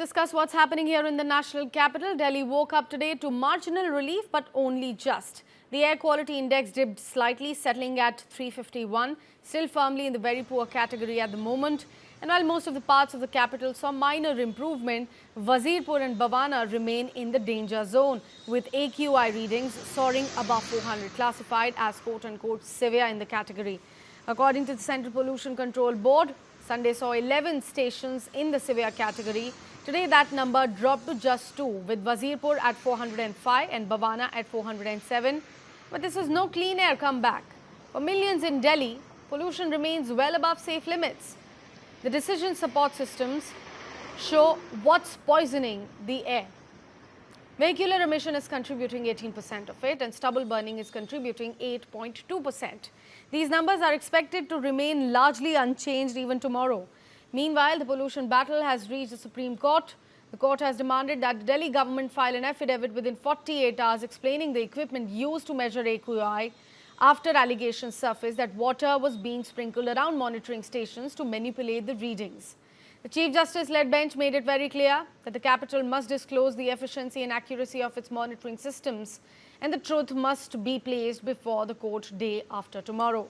Discuss what's happening here in the national capital. Delhi woke up today to marginal relief, but only just. The air quality index dipped slightly, settling at 351, still firmly in the very poor category at the moment. And while most of the parts of the capital saw minor improvement, Wazirpur and Bavana remain in the danger zone, with AQI readings soaring above 400, classified as quote-unquote severe in the category. According to the Central Pollution Control Board, Sunday saw 11 stations in the severe category. Today, that number dropped to just 2, with Wazirpur at 405 and Bavana at 407. But this is no clean air comeback. For millions in Delhi, pollution remains well above safe limits. The decision support systems show what's poisoning the air. Vehicular emission is contributing 18% of it, and stubble burning is contributing 8.2%. These numbers are expected to remain largely unchanged even tomorrow. Meanwhile, the pollution battle has reached the Supreme Court. The court has demanded that the Delhi government file an affidavit within 48 hours explaining the equipment used to measure AQI after allegations surfaced that water was being sprinkled around monitoring stations to manipulate the readings. The Chief Justice-led bench made it very clear that the capital must disclose the efficiency and accuracy of its monitoring systems, and the truth must be placed before the court day after tomorrow.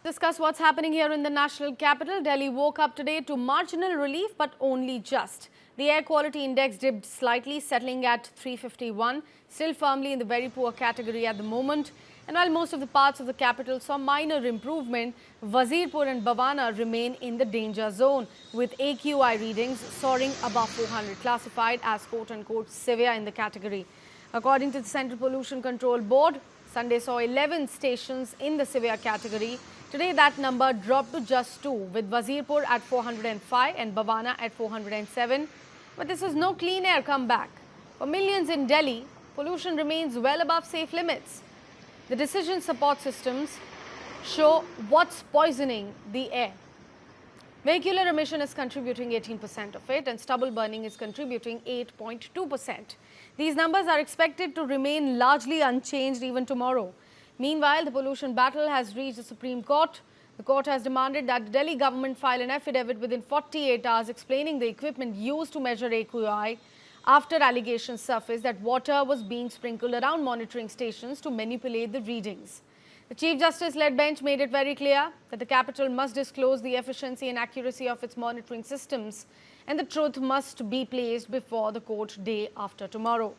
Discuss what's happening here in the national capital. Delhi woke up today to marginal relief, but only just. The air quality index dipped slightly, settling at 351, still firmly in the very poor category at the moment. And while most of the parts of the capital saw minor improvement, Wazirpur and Bavana remain in the danger zone, with AQI readings soaring above 400, classified as quote-unquote severe in the category. According to the Central Pollution Control Board, Sunday saw 11 stations in the severe category. Today, that number dropped to just 2, with Wazirpur at 405 and Bavana at 407. But this is no clean air comeback. For millions in Delhi, pollution remains well above safe limits. The decision support systems show what's poisoning the air. Vehicular emission is contributing 18% of it, and stubble burning is contributing 8.2%. These numbers are expected to remain largely unchanged even tomorrow. Meanwhile, the pollution battle has reached the Supreme Court. The court has demanded that the Delhi government file an affidavit within 48 hours explaining the equipment used to measure AQI after allegations surfaced that water was being sprinkled around monitoring stations to manipulate the readings. The Chief Justice-led bench made it very clear that the capital must disclose the efficiency and accuracy of its monitoring systems, and the truth must be placed before the court day after tomorrow.